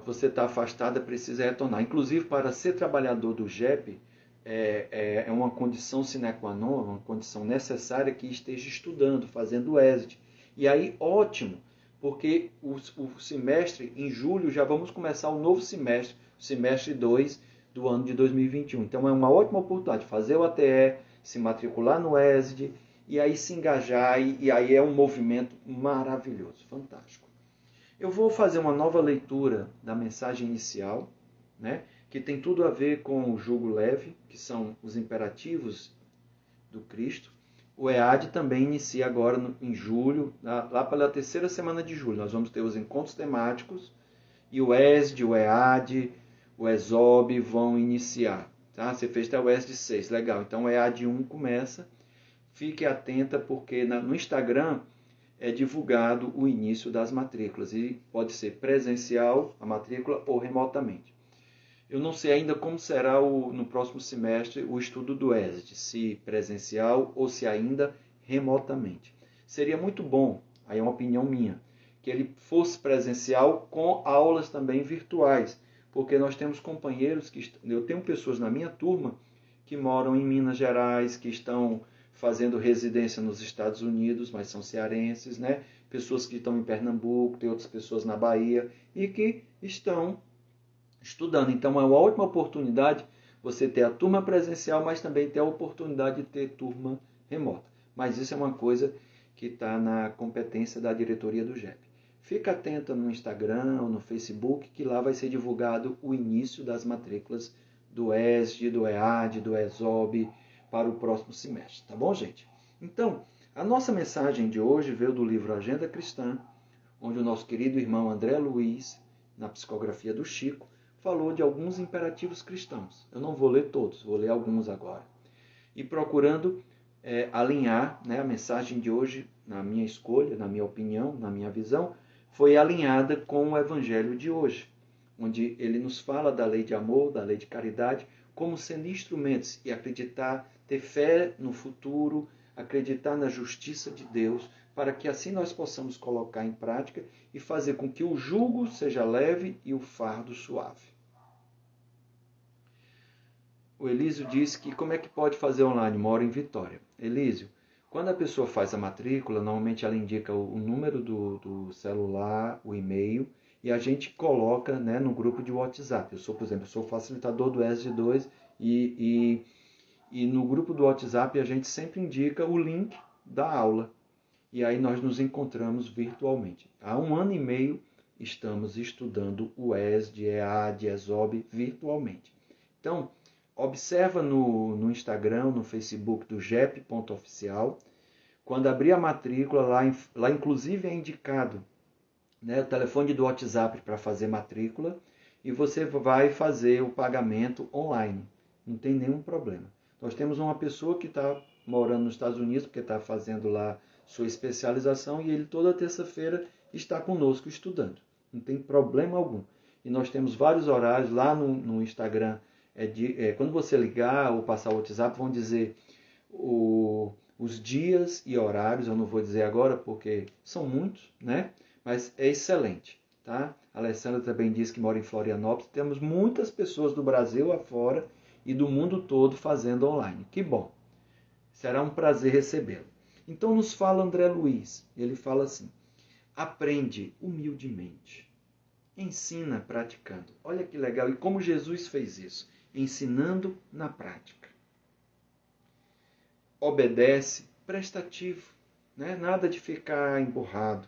Você está afastada, precisa retornar. Inclusive, para ser trabalhador do GEP, é uma condição sine qua non, uma condição necessária que esteja estudando, fazendo o ESD. E aí, ótimo, porque o semestre, em julho, já vamos começar o novo semestre, o semestre 2 do ano de 2021. Então, é uma ótima oportunidade de fazer o ATE, se matricular no ESD, e aí se engajar, e aí é um movimento maravilhoso, fantástico. Eu vou fazer uma nova leitura da mensagem inicial, né, que tem tudo a ver com o jugo leve, que são os imperativos do Cristo. O EAD também inicia agora em julho, lá pela 3ª semana de julho. Nós vamos ter os encontros temáticos e o ESD, o EAD, o ESOB vão iniciar. Tá? Você fez até o ESD 6, legal. Então o EAD 1 começa. Fique atenta porque no Instagram é divulgado o início das matrículas e pode ser presencial a matrícula ou remotamente. Eu não sei ainda como será no próximo semestre o estudo do ESD, se presencial ou se ainda remotamente. Seria muito bom, aí é uma opinião minha, que ele fosse presencial com aulas também virtuais, porque nós temos companheiros eu tenho pessoas na minha turma que moram em Minas Gerais, que estão fazendo residência nos Estados Unidos, mas são cearenses, né? Pessoas que estão em Pernambuco, tem outras pessoas na Bahia e que estão estudando. Então é uma ótima oportunidade você ter a turma presencial, mas também ter a oportunidade de ter turma remota. Mas isso é uma coisa que está na competência da diretoria do GEP. Fica atenta no Instagram ou no Facebook, que lá vai ser divulgado o início das matrículas do ESD, do EAD, do ESOB para o próximo semestre. Tá bom, gente? Então, a nossa mensagem de hoje veio do livro Agenda Cristã, onde o nosso querido irmão André Luiz, na psicografia do Chico, falou de alguns imperativos cristãos. Eu não vou ler todos, vou ler alguns agora. E procurando alinhar, né, a mensagem de hoje, na minha escolha, na minha opinião, na minha visão, foi alinhada com o evangelho de hoje, onde ele nos fala da lei de amor, da lei de caridade, como sendo instrumentos e acreditar, ter fé no futuro, acreditar na justiça de Deus, para que assim nós possamos colocar em prática e fazer com que o jugo seja leve e o fardo suave. O Elísio disse que como é que pode fazer online? Mora em Vitória. Elísio, quando a pessoa faz a matrícula, normalmente ela indica o número do celular, o e-mail, e a gente coloca, né, no grupo de WhatsApp. Eu sou, por exemplo, facilitador do ESD2 e no grupo do WhatsApp a gente sempre indica o link da aula. E aí nós nos encontramos virtualmente. Há 1 ano e meio estamos estudando o ESD, EAD, ESOB virtualmente. Então, observa no Instagram, no Facebook do GEP.oficial. Quando abrir a matrícula, lá inclusive é indicado, né, o telefone do WhatsApp para fazer matrícula e você vai fazer o pagamento online. Não tem nenhum problema. Nós temos uma pessoa que está morando nos Estados Unidos, porque está fazendo lá sua especialização, e ele toda terça-feira está conosco estudando. Não tem problema algum. E nós temos vários horários lá no Instagram. Quando você ligar ou passar o WhatsApp, vão dizer o Os dias e horários, eu não vou dizer agora porque são muitos, né? Mas é excelente, tá? A Alessandra também disse que mora em Florianópolis. Temos muitas pessoas do Brasil afora e do mundo todo fazendo online. Que bom! Será um prazer recebê-lo. Então nos fala André Luiz. Ele fala assim: aprende humildemente. Ensina praticando. Olha que legal. E como Jesus fez isso? Ensinando na prática. Obedece prestativo. Né? Nada de ficar emburrado.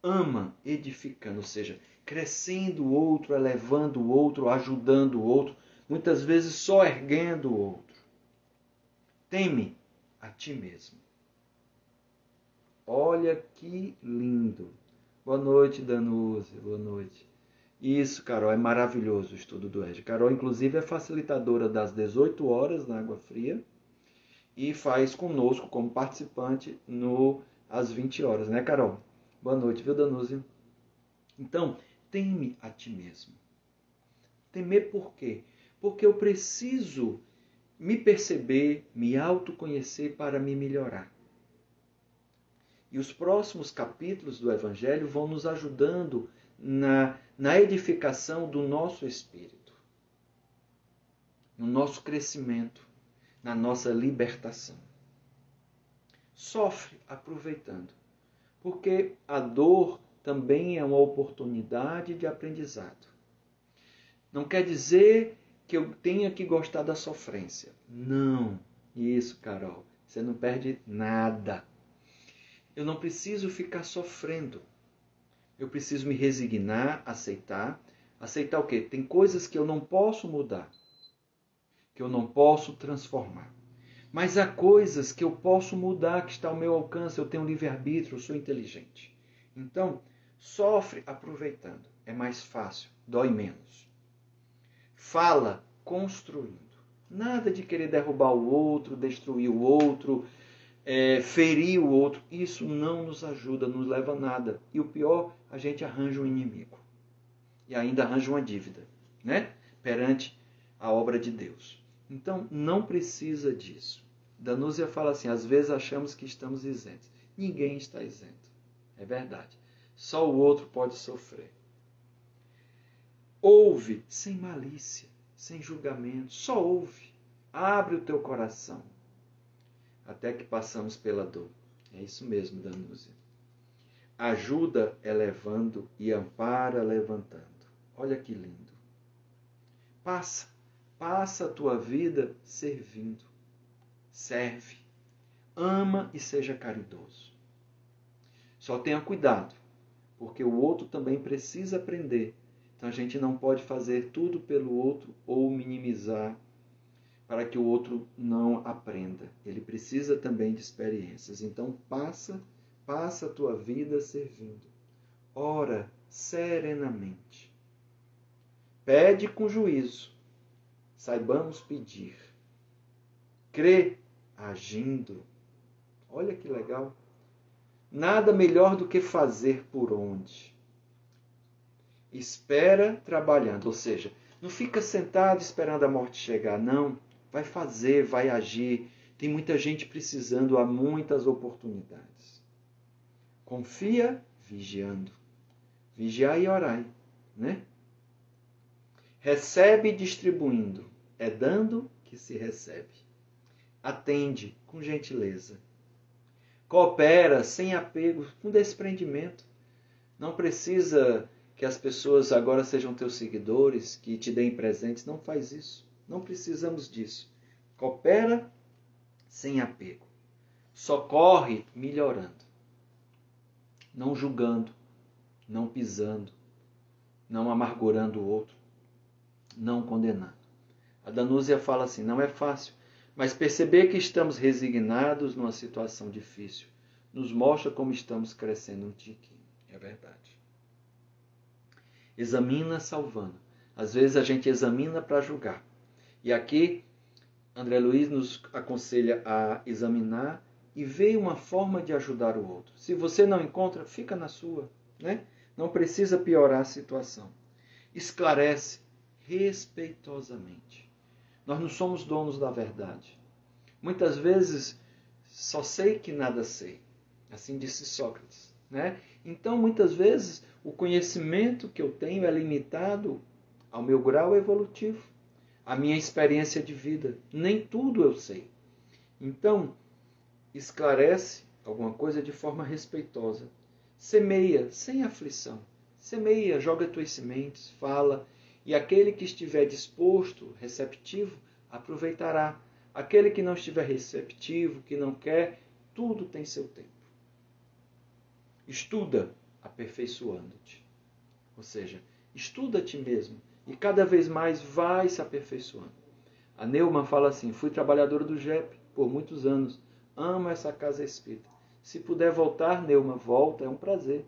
Ama edificando, ou seja, crescendo o outro, elevando o outro, ajudando o outro. Muitas vezes só erguendo o outro. Teme a ti mesmo. Olha que lindo. Boa noite, Danúzia. Boa noite. Isso, Carol, é maravilhoso o estudo do EJA. Carol, inclusive, é facilitadora das 18 horas na Água Fria e faz conosco como participante às 20 horas, né, Carol? Boa noite, viu, Danúzia? Então, teme a ti mesmo. Temer por quê? Porque eu preciso me perceber, me autoconhecer para me melhorar. E os próximos capítulos do Evangelho vão nos ajudando na edificação do nosso espírito, no nosso crescimento, na nossa libertação. Sofre aproveitando, porque a dor também é uma oportunidade de aprendizado. Não quer dizer que eu tenha que gostar da sofrência. Não. Isso, Carol. Você não perde nada. Eu não preciso ficar sofrendo. Eu preciso me resignar, aceitar. Aceitar o quê? Tem coisas que eu não posso mudar, que eu não posso transformar. Mas há coisas que eu posso mudar, que está ao meu alcance. Eu tenho livre-arbítrio, eu sou inteligente. Então, sofre aproveitando. É mais fácil, dói menos. Fala construindo. Nada de querer derrubar o outro, destruir o outro, ferir o outro. Isso não nos ajuda, não leva a nada. E o pior, a gente arranja um inimigo. E ainda arranja uma dívida, né? Perante a obra de Deus. Então, não precisa disso. Danúzia fala assim, às vezes achamos que estamos isentos. Ninguém está isento. É verdade. Só o outro pode sofrer. Ouve sem malícia, sem julgamento. Só ouve. Abre o teu coração. Até que passamos pela dor. É isso mesmo, Danúzia. Ajuda elevando e ampara levantando. Olha que lindo. Passa a tua vida servindo. Serve. Ama e seja caridoso. Só tenha cuidado, porque o outro também precisa aprender. Então a gente não pode fazer tudo pelo outro ou minimizar para que o outro não aprenda. Ele precisa também de experiências. Então passa a tua vida servindo. Ora serenamente. Pede com juízo. Saibamos pedir. Crê agindo. Olha que legal. Nada melhor do que fazer por onde. Espera trabalhando, ou seja, não fica sentado esperando a morte chegar, não. Vai fazer, vai agir. Tem muita gente precisando, há muitas oportunidades. Confia vigiando. Vigiai e orai, né? Recebe distribuindo. É dando que se recebe. Atende com gentileza. Coopera sem apego, com desprendimento. Não precisa que as pessoas agora sejam teus seguidores, que te deem presentes. Não faz isso. Não precisamos disso. Coopera sem apego. Socorre melhorando. Não julgando, não pisando, não amargurando o outro, não condenando. A Danúzia fala assim, não é fácil, mas perceber que estamos resignados numa situação difícil nos mostra como estamos crescendo um tiquinho. É verdade. Examina salvando. Às vezes a gente examina para julgar. E aqui, André Luiz nos aconselha a examinar e ver uma forma de ajudar o outro. Se você não encontra, fica na sua, né? Não precisa piorar a situação. Esclarece respeitosamente. Nós não somos donos da verdade. Muitas vezes, só sei que nada sei. Assim disse Sócrates, né? Então, muitas vezes, o conhecimento que eu tenho é limitado ao meu grau evolutivo, à minha experiência de vida. Nem tudo eu sei. Então, esclarece alguma coisa de forma respeitosa. Semeia, sem aflição. Semeia, joga tuas sementes, fala. E aquele que estiver disposto, receptivo, aproveitará. Aquele que não estiver receptivo, que não quer, tudo tem seu tempo. Estuda, aperfeiçoando-te. Ou seja, estuda a ti mesmo e cada vez mais vai se aperfeiçoando. A Neuma fala assim: fui trabalhadora do JEP por muitos anos. Amo essa casa espírita. Se puder voltar, Neuma, volta, é um prazer.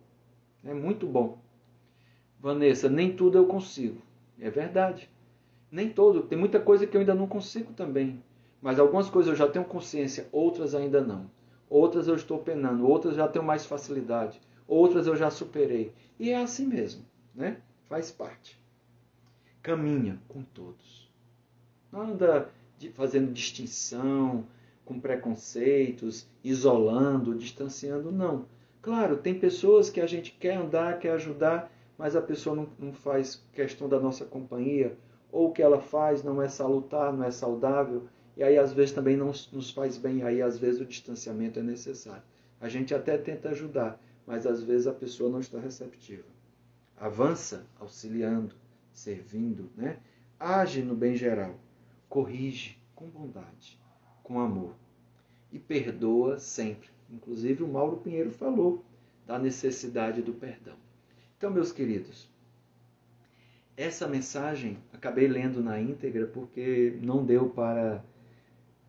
É muito bom. Vanessa, nem tudo eu consigo. É verdade. Nem todo. Tem muita coisa que eu ainda não consigo também. Mas algumas coisas eu já tenho consciência, outras ainda não. Outras eu estou penando, outras já tenho mais facilidade, outras eu já superei. E é assim mesmo, né? Faz parte. Caminha com todos. Não anda fazendo distinção, com preconceitos, isolando, distanciando, não. Claro, tem pessoas que a gente quer andar, quer ajudar, mas a pessoa não faz questão da nossa companhia, ou o que ela faz não é salutar, não é saudável, e aí às vezes também não nos faz bem, aí às vezes o distanciamento é necessário. A gente até tenta ajudar, mas às vezes a pessoa não está receptiva. Avança auxiliando, servindo, né? Age no bem geral, corrige com bondade, com amor e perdoa sempre. Inclusive o Mauro Pinheiro falou da necessidade do perdão. Então, meus queridos, essa mensagem acabei lendo na íntegra porque não deu para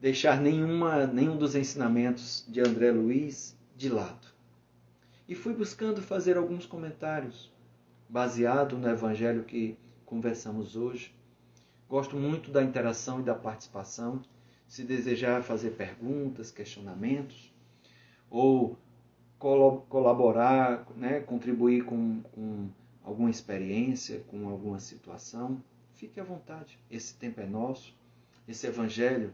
deixar nenhum dos ensinamentos de André Luiz de lado. E fui buscando fazer alguns comentários baseado no evangelho que conversamos hoje. Gosto muito da interação e da participação. Se desejar fazer perguntas, questionamentos, ou colaborar, né, contribuir com alguma experiência, com alguma situação, fique à vontade. Esse tempo é nosso. Esse evangelho,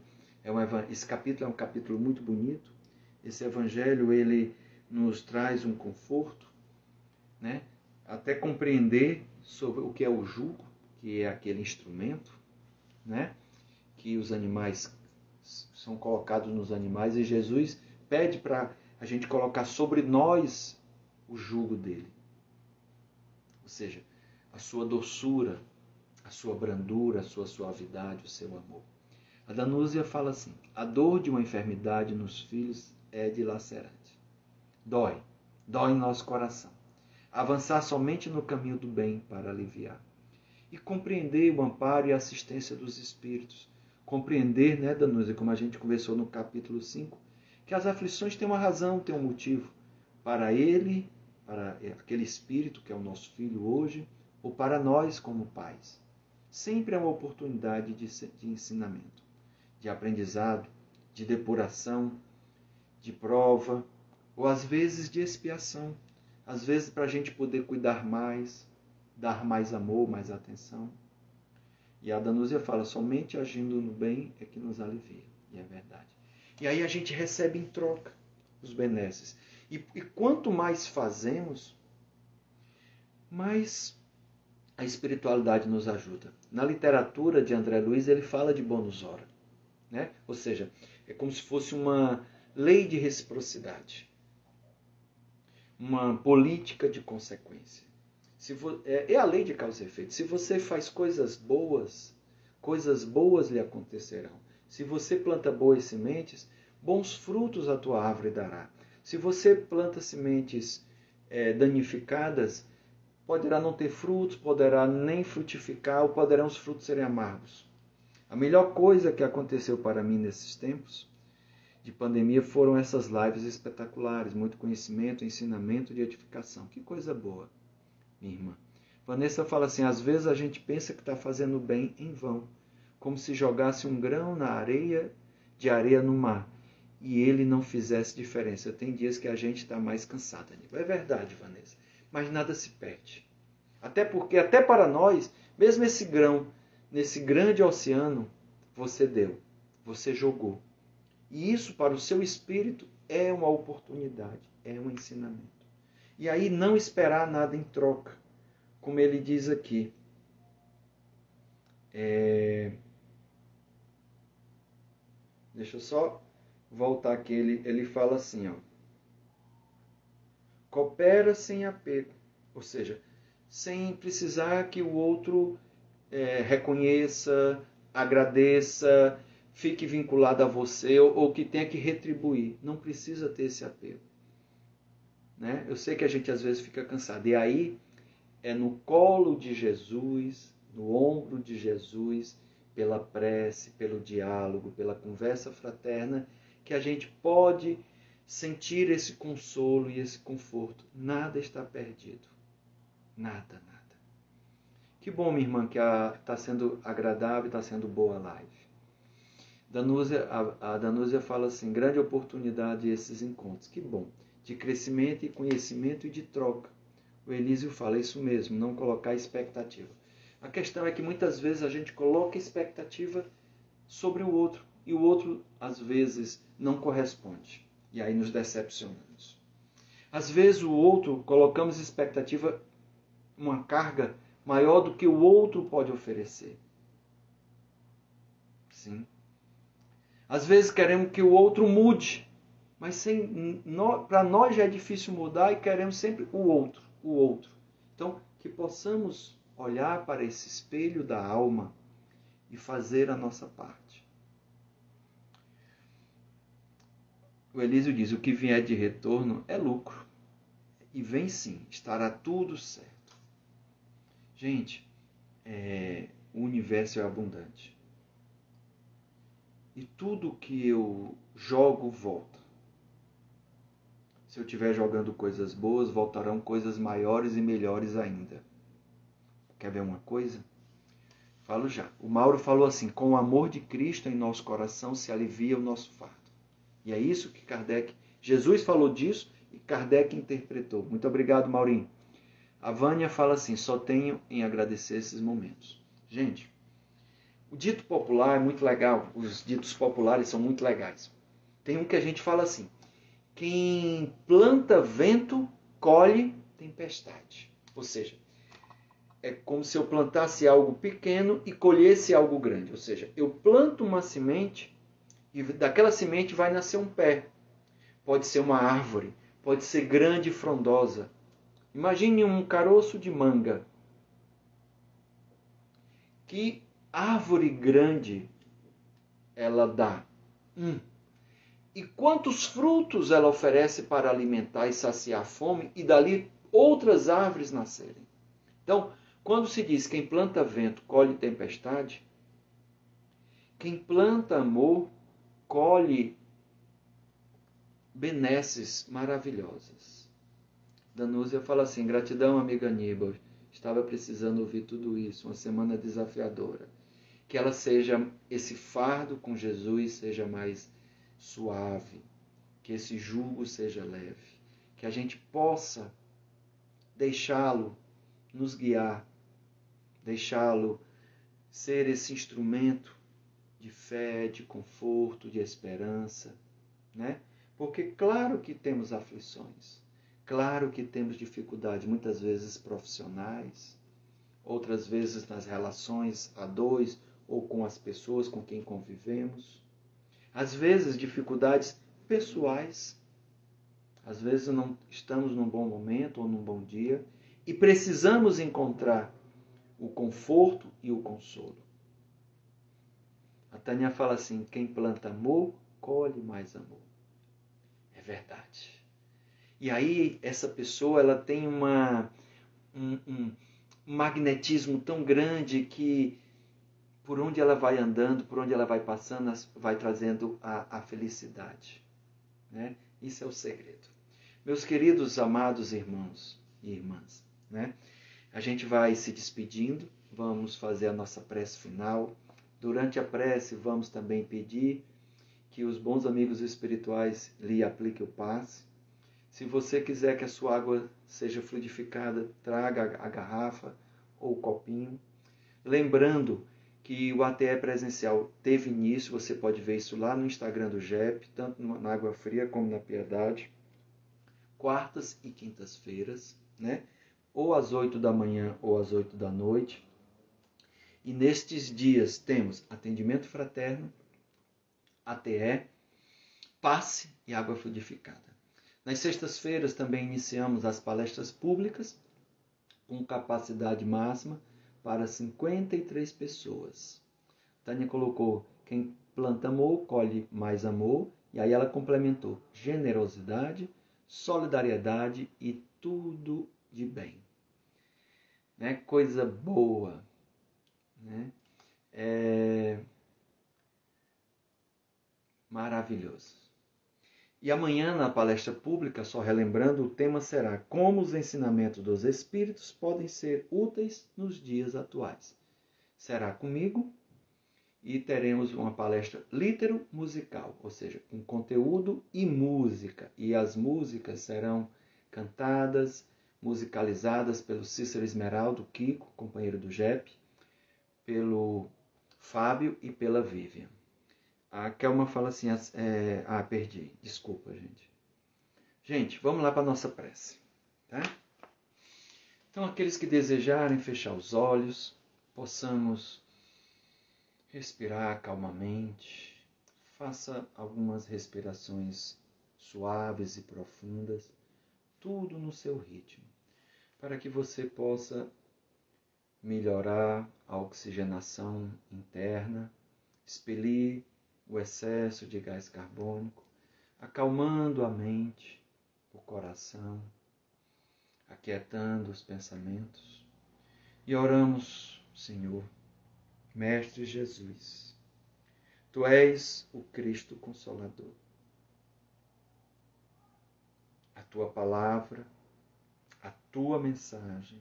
esse capítulo é um capítulo muito bonito. Esse evangelho, ele nos traz um conforto, né, até compreender sobre o que é o jugo, que é aquele instrumento, né, que os animais são colocados nos animais, e Jesus pede para a gente colocar sobre nós o jugo dele. Ou seja, a sua doçura, a sua brandura, a sua suavidade, o seu amor. A Danúzia fala assim: a dor de uma enfermidade nos filhos é dilacerante. Dói em nosso coração. Avançar somente no caminho do bem para aliviar. E compreender o amparo e a assistência dos espíritos. Compreender, né, Danúzia, como a gente conversou no capítulo 5, que as aflições têm uma razão, têm um motivo. Para ele, para aquele espírito que é o nosso filho hoje, ou para nós como pais. Sempre é uma oportunidade de ensinamento, de aprendizado, de depuração, de prova, ou às vezes de expiação. Às vezes para a gente poder cuidar mais, dar mais amor, mais atenção. E a Danúzia fala, somente agindo no bem é que nos alivia. E é verdade. E aí a gente recebe em troca os benesses. E quanto mais fazemos, mais a espiritualidade nos ajuda. Na literatura de André Luiz, ele fala de bônus hora, né? Ou seja, é como se fosse uma lei de reciprocidade, uma política de consequência. É a lei de causa e efeito. Se você faz coisas boas lhe acontecerão. Se você planta boas sementes, bons frutos a tua árvore dará. Se você planta sementes danificadas, poderá não ter frutos, poderá nem frutificar, ou poderão os frutos serem amargos. A melhor coisa que aconteceu para mim nesses tempos de pandemia foram essas lives espetaculares, muito conhecimento, ensinamento de edificação. Que coisa boa, minha irmã. Vanessa fala assim, às vezes a gente pensa que está fazendo bem em vão, como se jogasse um grão de areia no mar, e ele não fizesse diferença. Tem dias que a gente está mais cansada. É verdade, Vanessa, mas nada se perde. Até porque, até para nós, mesmo esse grão, nesse grande oceano, você deu, você jogou. E isso para o seu espírito é uma oportunidade, é um ensinamento. E aí não esperar nada em troca, como ele diz aqui. Deixa eu só voltar aqui, ele fala assim, ó. Coopera sem apego, ou seja, sem precisar que o outro reconheça, agradeça, fique vinculado a você ou que tenha que retribuir. Não precisa ter esse apego. Né? Eu sei que a gente às vezes fica cansado. E aí é no colo de Jesus, no ombro de Jesus, pela prece, pelo diálogo, pela conversa fraterna, que a gente pode sentir esse consolo e esse conforto. Nada está perdido. Nada, nada. Que bom, minha irmã, que está sendo agradável, está sendo boa a live. A Danúzia fala assim, grande oportunidade esses encontros. Que bom. De crescimento e conhecimento e de troca. O Elísio fala isso mesmo, não colocar expectativa. A questão é que muitas vezes a gente coloca expectativa sobre o outro e o outro, às vezes, não corresponde. E aí nos decepcionamos. Às vezes o outro, colocamos expectativa, uma carga maior do que o outro pode oferecer. Sim. Às vezes queremos que o outro mude, mas para nós já é difícil mudar e queremos sempre o outro. Então, que possamos olhar para esse espelho da alma e fazer a nossa parte. O Elísio diz, o que vier de retorno é lucro. E vem sim, estará tudo certo. Gente, o universo é abundante. E tudo que eu jogo, volta. Se eu estiver jogando coisas boas, voltarão coisas maiores e melhores ainda. Quer ver uma coisa? Falo já. O Mauro falou assim, com o amor de Cristo em nosso coração se alivia o nosso fardo. E é isso que Jesus falou disso e Kardec interpretou. Muito obrigado, Maurinho. A Vânia fala assim, só tenho em agradecer esses momentos. Gente, o dito popular é muito legal, os ditos populares são muito legais. Tem um que a gente fala assim, quem planta vento, colhe tempestade. Ou seja, é como se eu plantasse algo pequeno e colhesse algo grande. Ou seja, eu planto uma semente e daquela semente vai nascer um pé. Pode ser uma árvore, pode ser grande e frondosa. Imagine um caroço de manga. Que árvore grande ela dá? E quantos frutos ela oferece para alimentar e saciar a fome e dali outras árvores nascerem? Então, quando se diz quem planta vento colhe tempestade, quem planta amor colhe benesses maravilhosas. Danúzia fala assim, gratidão, amiga Aníbal, estava precisando ouvir tudo isso, uma semana desafiadora. Que ela seja, esse fardo com Jesus seja mais suave, que esse jugo seja leve, que a gente possa deixá-lo nos guiar, deixá-lo ser esse instrumento de fé, de conforto, de esperança, né? Porque claro que temos aflições, claro que temos dificuldades, muitas vezes profissionais, outras vezes nas relações a dois ou com as pessoas com quem convivemos, às vezes dificuldades pessoais, às vezes não estamos num bom momento ou num bom dia e precisamos encontrar o conforto e o consolo. A Tânia fala assim, quem planta amor, colhe mais amor. É verdade. E aí essa pessoa ela tem um magnetismo tão grande que por onde ela vai andando, por onde ela vai passando, vai trazendo a felicidade. Né? Isso é o segredo. Meus queridos, amados irmãos e irmãs, né? A gente vai se despedindo, vamos fazer a nossa prece final. Durante a prece, vamos também pedir que os bons amigos espirituais lhe apliquem o passe. Se você quiser que a sua água seja fluidificada, traga a garrafa ou o copinho. Lembrando que o ATE presencial teve início, você pode ver isso lá no Instagram do GEP, tanto na Água Fria como na Piedade, quartas e quintas-feiras, né? Ou às 8 da manhã ou às 8 da noite. E nestes dias temos atendimento fraterno, ATE, passe e água fluidificada. Nas sextas-feiras também iniciamos as palestras públicas, com capacidade máxima para 53 pessoas. Tânia colocou: quem planta amor, colhe mais amor. E aí ela complementou: generosidade, solidariedade e tudo de bem. Né? Coisa boa. Né? Maravilhoso. E amanhã, na palestra pública, só relembrando, o tema será como os ensinamentos dos Espíritos podem ser úteis nos dias atuais. Será comigo e teremos uma palestra litero-musical, ou seja, com conteúdo e música. E as músicas serão cantadas, musicalizadas pelo Cícero Esmeraldo, Kiko, companheiro do JEP, pelo Fábio e pela Vivian. A Kelma fala assim, perdi, desculpa, gente. Gente, vamos lá para a nossa prece, tá? Então, aqueles que desejarem fechar os olhos, possamos respirar calmamente, faça algumas respirações suaves e profundas, tudo no seu ritmo, para que você possa melhorar a oxigenação interna, expelir o excesso de gás carbônico, acalmando a mente, o coração, aquietando os pensamentos. E oramos, Senhor, Mestre Jesus, Tu és o Cristo Consolador. A Tua palavra, a Tua mensagem,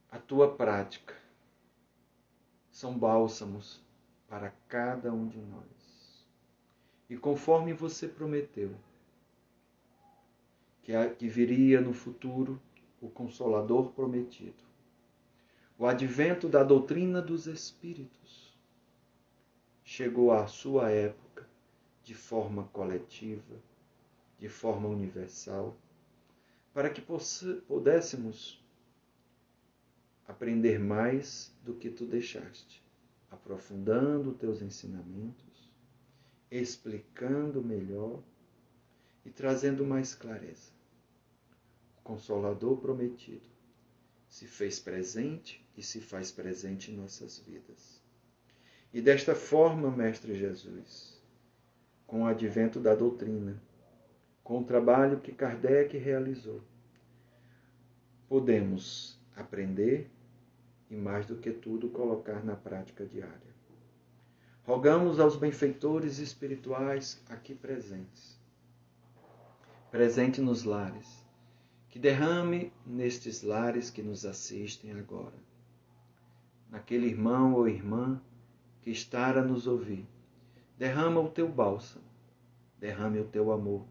a Tua prática são bálsamos para cada um de nós. E conforme você prometeu, que viria no futuro o Consolador prometido, o advento da doutrina dos Espíritos chegou à sua época de forma coletiva, de forma universal, para que pudéssemos aprender mais do que tu deixaste, aprofundando teus ensinamentos, explicando melhor e trazendo mais clareza. O Consolador prometido se fez presente e se faz presente em nossas vidas. E desta forma, Mestre Jesus, com o advento da doutrina, com o trabalho que Kardec realizou, podemos aprender e, mais do que tudo, colocar na prática diária. Rogamos aos benfeitores espirituais aqui presentes nos lares, que derrame nestes lares que nos assistem agora, naquele irmão ou irmã que está a nos ouvir, derrama o teu bálsamo, derrame o teu amor,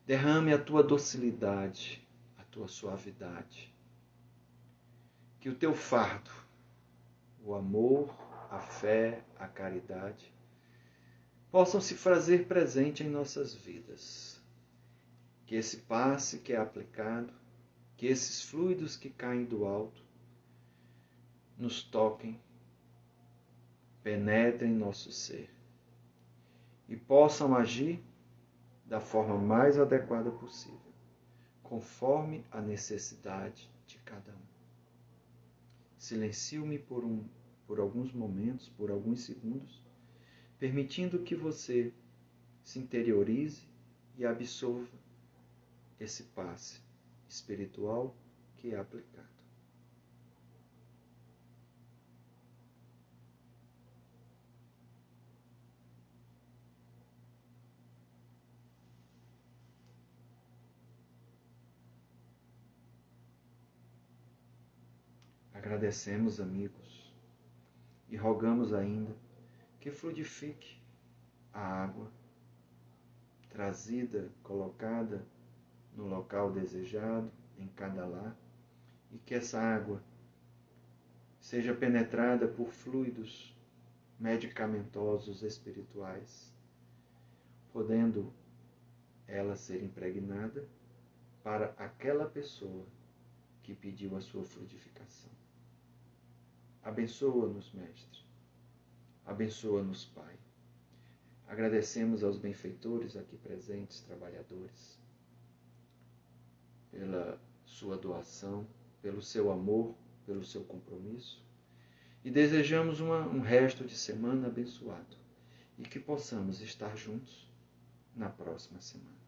derrame a tua docilidade, a tua suavidade, que o teu fardo, o amor, a fé, a caridade, possam se fazer presente em nossas vidas. Que esse passe que é aplicado, que esses fluidos que caem do alto, nos toquem, penetrem em nosso ser e possam agir da forma mais adequada possível, conforme a necessidade de cada um. Silencio-me por alguns momentos, por alguns segundos, permitindo que você se interiorize e absorva esse passe espiritual que é aplicado. Agradecemos, amigos, e rogamos ainda que fluidifique a água trazida, colocada no local desejado, em cada lar, e que essa água seja penetrada por fluidos medicamentosos espirituais, podendo ela ser impregnada para aquela pessoa que pediu a sua frutificação. Abençoa-nos, Mestre. Abençoa-nos, Pai. Agradecemos aos benfeitores aqui presentes, trabalhadores, pela sua doação, pelo seu amor, pelo seu compromisso. E desejamos um resto de semana abençoado e que possamos estar juntos na próxima semana.